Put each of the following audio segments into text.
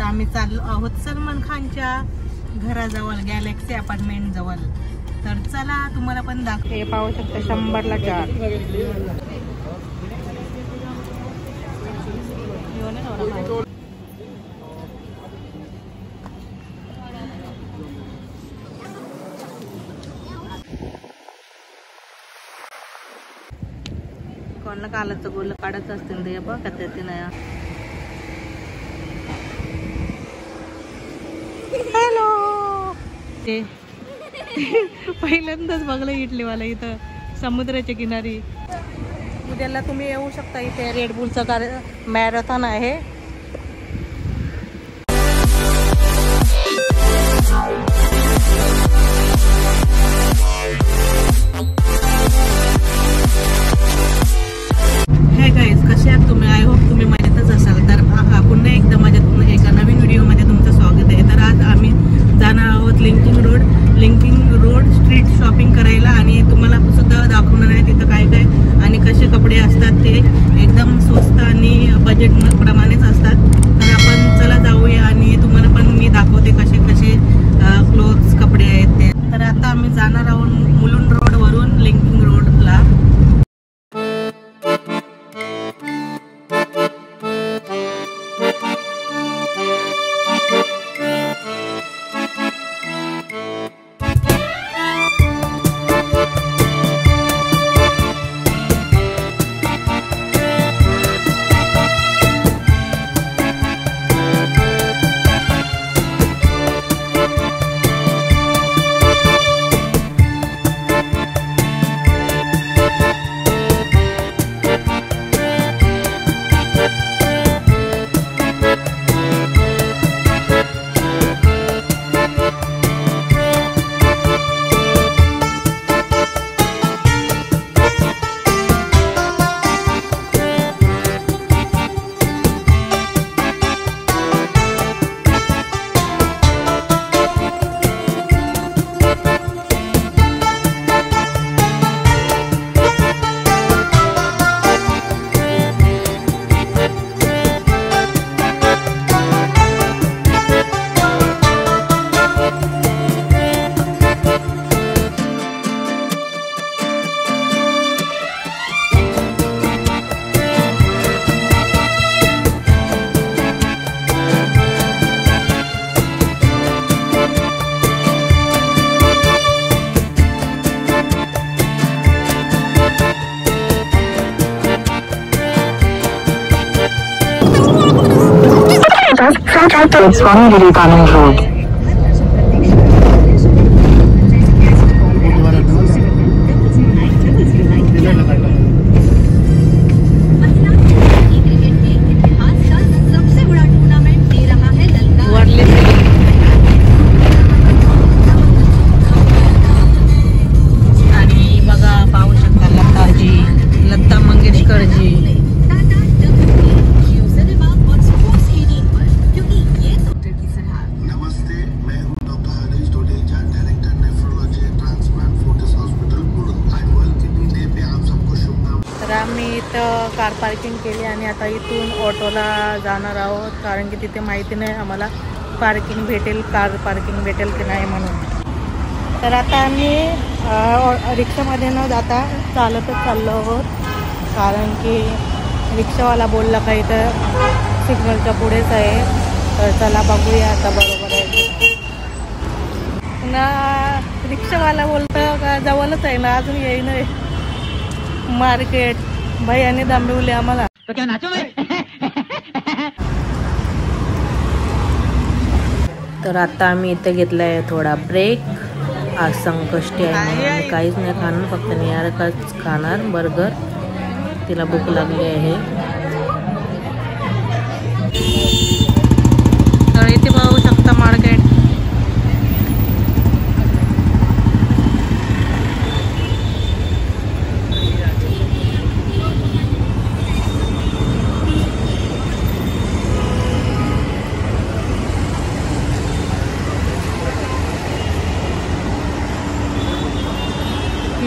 आम्ही चाललो आहोत सलमान खानच्या घराजवळ, गॅलेक्सी अपार्टमेंट जवळ. तर चला तुम्हाला पण दाखवे. पाहू शकता 100ला 4. कोणाला कालाचं गोल काढत असतील ते बघ का ते नाही. हॅलो. ते पहिल्यांदाच बघलं इटलीवाला इथं समुद्राच्या किनारी. उद्याला तुम्ही येऊ शकता. इथे रेड बुलचा मॅरेथॉन आहे. हे गाईज, कसे आहात तुम्ही? आय होप तुम्ही मजेतच असाल. तर पुन्हा एकदा माझ्या एका नवीन व्हिडिओमध्ये तुमचं स्वागत आहे. तर आज आम्ही जाणार आहोत लिंकिंग रोड स्ट्रीट शॉपिंग करायला. आणि तुम्हाला सुद्धा दाखवणार आहे तिथं काय काय आणि कसे कपडे असतात. ते एकदम स्वस्त आणि बजेट प्रमाणेच असतात. तर आपण चला जाऊया आणि तुम्हाला पण मी दाखवते कसे कसे क्लोथ्स कपडे आहेत ते. तर आता आम्ही जाणार आहोत मुलुंड रोडवरून लिंकिंग रोडला. It's Swanagiri Panel Road. आणि बघा पाहू शकता लता मंगेशकरजी. तर आम्ही इथं कार पार्किंग केली आणि आता इथून ऑटोला जाणार आहोत. कारण की तिथे माहिती नाही आम्हाला कार पार्किंग भेटेल की नाही म्हणून. तर आता आम्ही रिक्षामध्ये न जाता चालतच चाललो आहोत. कारण की रिक्षावाला बोलला का इथं सिग्नलच्या पुढेच आहे. तर चला बघूया आता बरोबर आहे ना. रिक्षावाला बोलतं का जवळच आहे ना, अजून येई नाही मार्केट. भैयाने दांबिवले आम्हाला. तो क्या नाचो में? तर आता आम्ही इथे घेतलाय थोडा ब्रेक. आज संकष्टी आहे, काहीच नाही खाणार, फक्त निहारच खाणार, बर्गर. तिला भूक लागली आहे. तर इथे पाहू शकता मार्केट.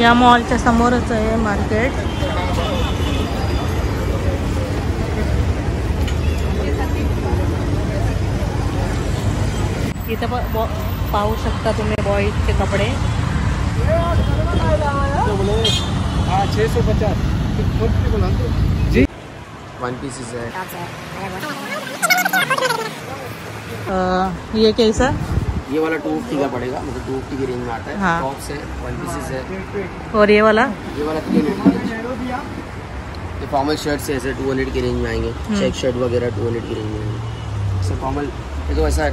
या मॉलच्या समोरच आहे मार्केट. इथं पाहू शकता तुम्ही बॉईजचे कपडे. 650 जी. वन पीसेस है. ये कैसा? ये वाला 250 का पड़ेगा, मतलब 250 की रेंज में आता है. हाँ. टॉप्स है, वन पीसेस है. और ये वाला 300. ये फॉर्मल शर्ट्स है, ऐसे 200 की रेंज में आएंगे. चेक शर्ट वगैरह 200 की रेंज में आएंगे. ऐसे फॉर्मल ये तो ऐसा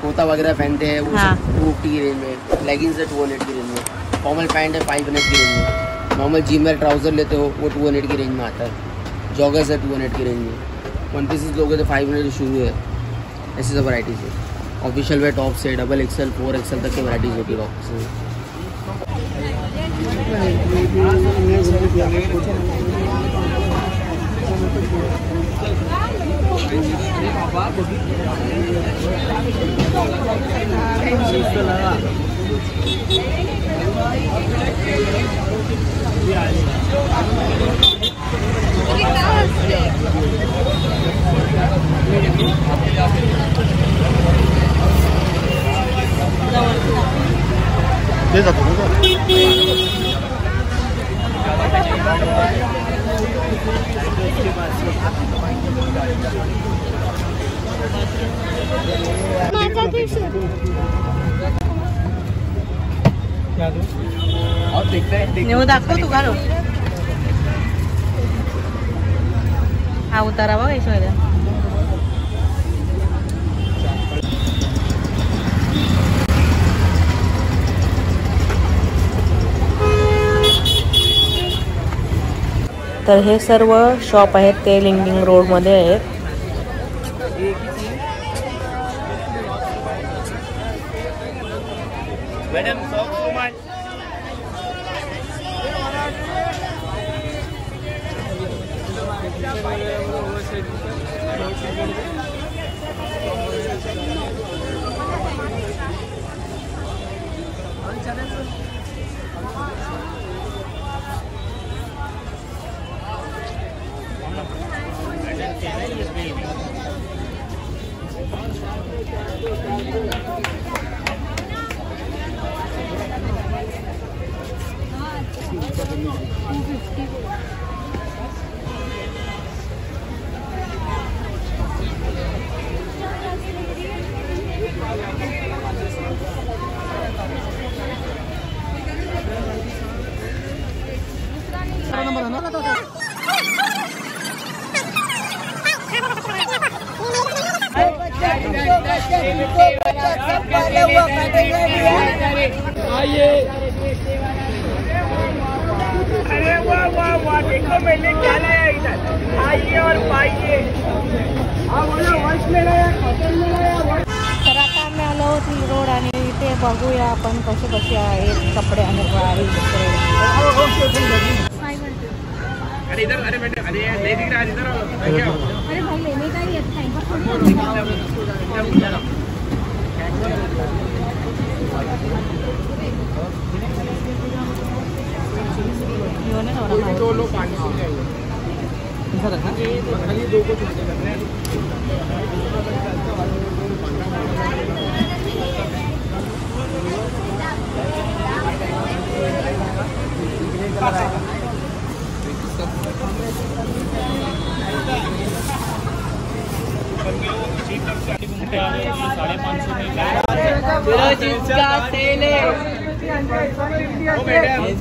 कोटा वगैरह पहनते हैं वो 250 की रेंज में. लेगिंग्स है 200 की रेंज में. फॉर्मल पैंट है 500 की रेंज में. नॉर्मल जिम वेयर ट्राउजर लेते हो वो 200 की रेंज में आता है. जॉगर्स है 200 की रेंज में. वन पीसेस लोगे तो 500 से शुरू है. ऐसी सब वैराइटीज़ है. ऑफिशियल वेयर टॉप से XXL 4XL तक की वैराइटीज़ होती है टॉप्स में. और देखते हैं दाखव तू घालो. हा उतारा बघा ऐश्वर्या. तर हे सर्व शॉप आहेत ते लिंकिंग रोडमध्ये आहेत. अरे वाह वाह वाह, देखो मैंने क्या लाया इधर. आइए और पाइए. तर आता आम्ही आलो आहोत रोड आणि इथे बघूया आपण कसे कसे आहेत कपडे आणि अरे इधर, अरे बेटे, अरे नहीं दिख रहा है इधर. अरे भाई लेने का ही अच्छा है. दो लोग 500 खाली 2 को छोटे करने हैं.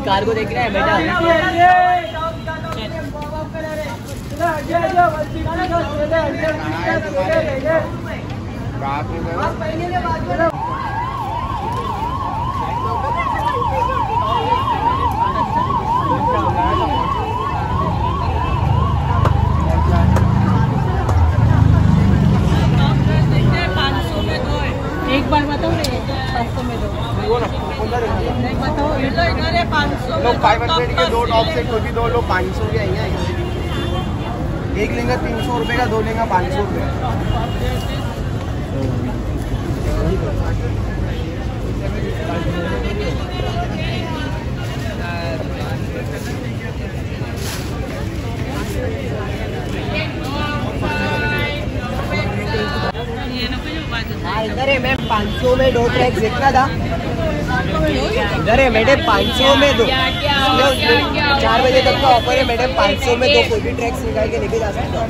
कार को देख रहा है बेटा. एक बार बताओ रे 500 में दो. नहीं बताओ. लोग 500 के 2 टॉप सेट होगी, 2 लोग 500 के आएंगे. एक लेंगे 300 रुपये का, 2 लेंगे 500 रुपये. हाँ इधर है मैम, 500 में 2 ट्रैक्स देखना था। इधर है मैडम, 500 में 2। 4 बजे तक का ऑफर है मैडम, 500 में 2 कोई भी ट्रैक्स निकाल के लेके जा सकते हो।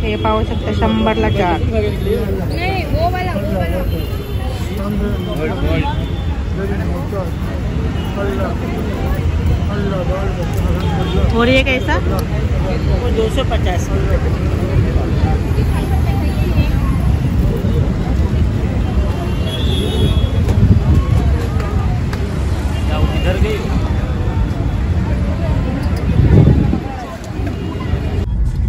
हे पाहू शकता 100ला 4. और ये कैसा? 250.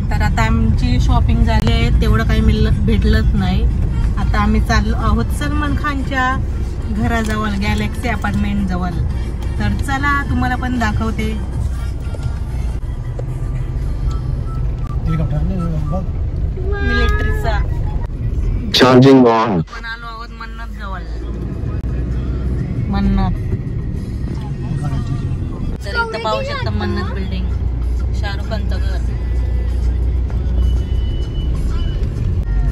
तर आता आमची शॉपिंग झाली आहे, तेवढं काही भेटलंच नाही. आता आम्ही चाललो आहोत सलमान खानच्या घराजवळ, गॅलेक्सी अपार्टमेंट जवळ. तर चला तुम्हाला पण दाखवते. मिलिटरीचा Charging on. पण आलो आहोत मन्नत जवळ. मन्नत. तर इथं पाहू शकता मन्नत बिल्डिंग, शाहरुख खानचं घर.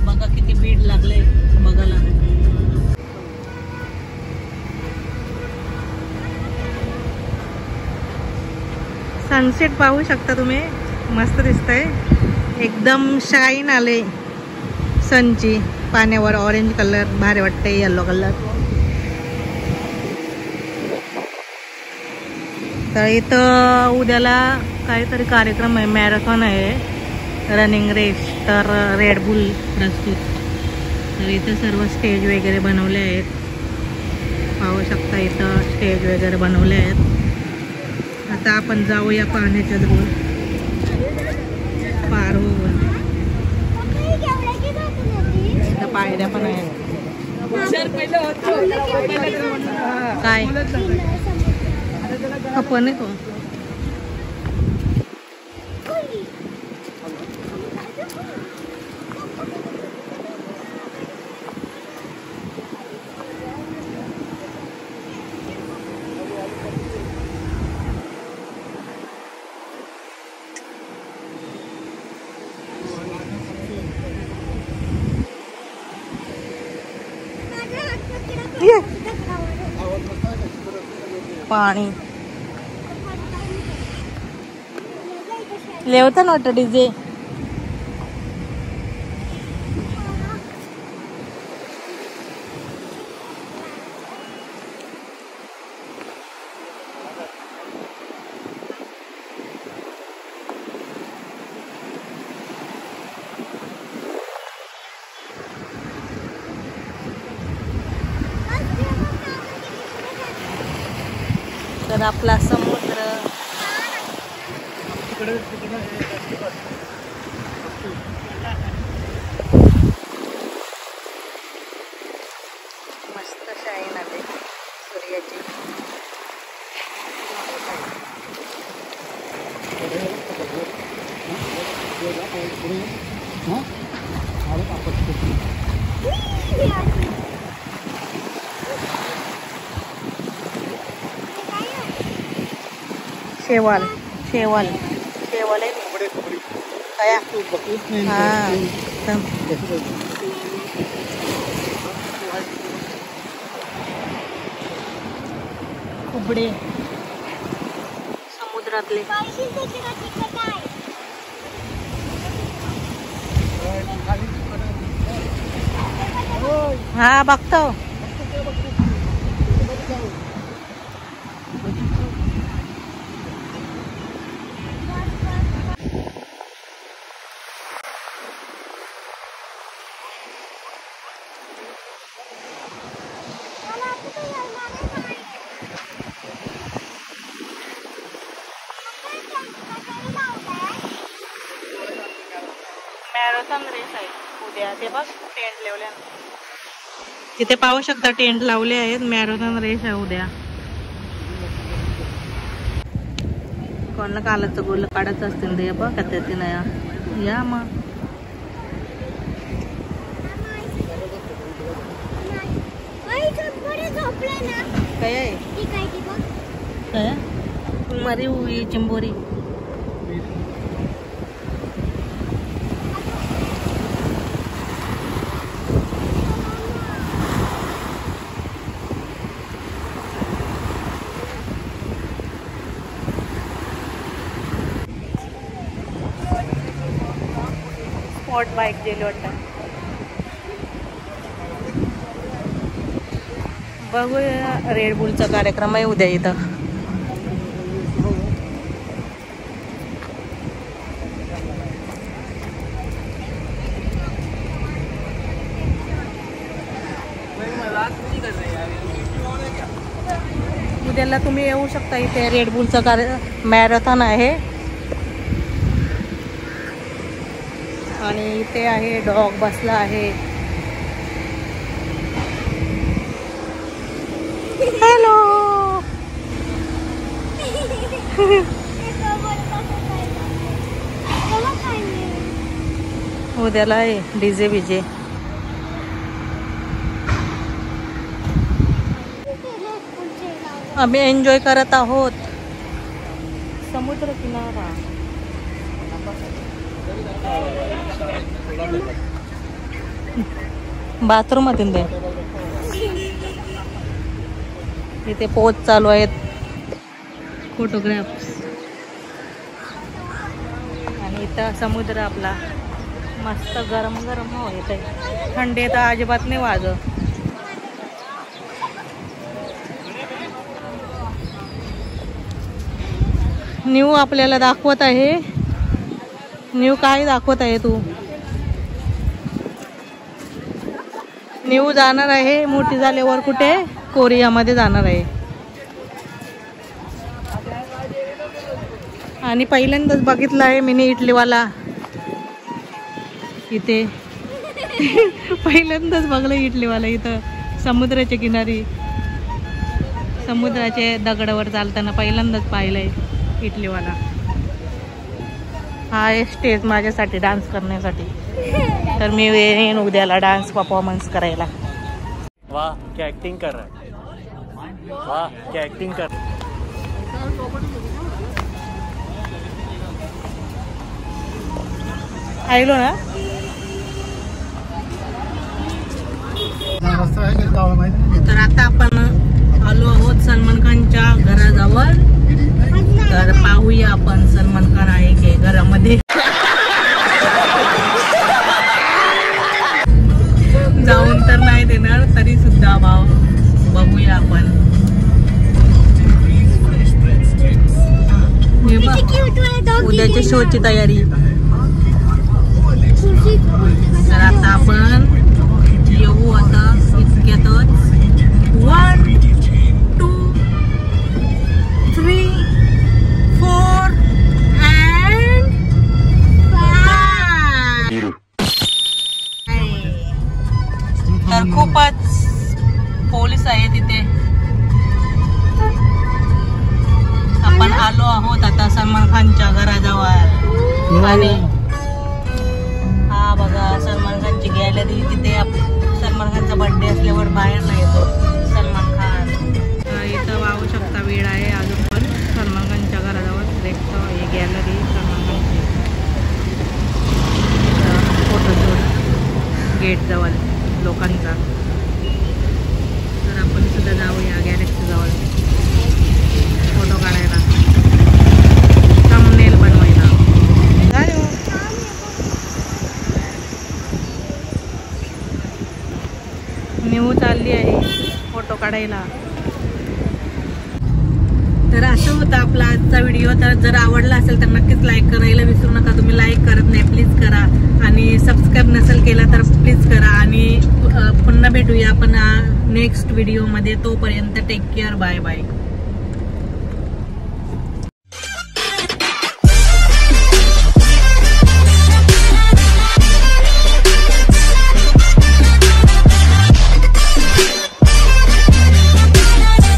बघा किती भीड लागले बघायला. सनसेट पाहू शकता तुम्ही, मस्त दिसतंय. एकदम शाईन आले सनची पाण्यावर. ऑरेंज कलर भारी वाटते, येलो कलर. तर इथं उद्याला काहीतरी कार्यक्रम आहे, मॅरेथॉन आहे, रनिंग रेस. तर रेड बुल प्रस्तुत. तर इथं सर्व स्टेज वगैरे बनवले आहेत, पाहू शकता. इथं स्टेज वगैरे बनवले आहेत. आता आपण जाऊया पाण्याच्या जवळ. पार होऊन इथं पायऱ्या पण आहेत. काय आपण आहे तो. पाणी लेवता नोट डीजे. तर आपला समुद्र मस्त शाईन आले सूर्याची. शेवाल शेवाल शेवाल आहे काय कुबडे समुद्रातले हा बघतो मॅरेथॉन रेस आहे उद्या ते बघ टेंट लावले तिथे पाहू शकता टेंट लावले आहेत मॅरेथॉन रेस आहे उद्या कोणाला कालाचं गोल काढायचं असतील ते बघ का त्याने या मग काय आहे काय मरी हुई चिंबोरी स्पॉट बाईक गेली वाटतं बघूया रेड बुलचा कार्यक्रम आहे उद्या इथं उद्याला तुम्ही येऊ शकता इथे रेड बुलचा मॅरेथॉन आहे आणि इथे आहे डॉग बसला आहे हॅलो उद्याला आहे डीजे बीजे आम्ही एन्जॉय करत आहोत समुद्र किनारा बाथरूम मधून दे इथे पोच चालू आहेत फोटोग्राफ्स आणि इथं समुद्र आपला मस्त गरम गरम हो येते थंडी तर अजिबात नाही वाजत न्यू आपल्याला दाखवत आहे न्यू काय दाखवत आहे तू न्यू जाणार आहे मोठी झाल्यावर कुठे कोरियामध्ये जाणार आहे आणि पहिल्यांदाच बघितलं आहे मिनी इटलीवाला इथे पहिल्यांदाच बघलं इटलीवाला इथं समुद्राच्या किनारी समुद्राच्या दगडावर चालताना पहिल्यांदाच पाहिलंय इटलीवाला हा आहे स्टेज माझ्यासाठी डान्स करण्यासाठी तर मी येईन उद्याला डान्स परफॉर्मन्स करायला वाह क्या एक्टिंग कर रहा है वाह क्या एक्टिंग कर आलो ना तर आता आपण आलो आहोत सलमान खानच्या घराजवळ तर पाहूया आपण सलमान खान आहे की घरामध्ये जाऊन तर नाही देणार तरी सुद्धा भाव बघूया आपण उद्याच्या शोची तयारी तर आता आपण येऊ आता इतक्यातच 1 2 3 4 and 5 तर खूपच पोलीस आहे तिथे आपण आलो आहोत आता सलमान खानच्या घराजवळ आणि हा बघा सलमान खानची गॅलरी तिथे सलमान खानचा बर्थडे असल्यावर बाहेर नाही येतो सलमान खान इथं पाहू शकता वेळ आहे अजून पण सलमान खानच्या घराजवळ गेट जवळ लोकांचा. तर आपण सुद्धा जाऊया गॅरेजच्या जवळ फोटो काढायला, थंबनेल बनवायला. न्यू चालली आहे फोटो काढायला. तर असं होतं आपला आजचा व्हिडिओ. तर जर आवडला असेल तर नक्कीच लाईक करायला विसरू नका. तुम्ही लाईक करत नाही, प्लीज करा. आणि सबस्क्राईब नसेल केला तर प्लीज करा. आणि पुन्हा भेटूया आपण नेक्स्ट व्हिडिओमध्ये. तोपर्यंत टेक केअर, बाय बाय.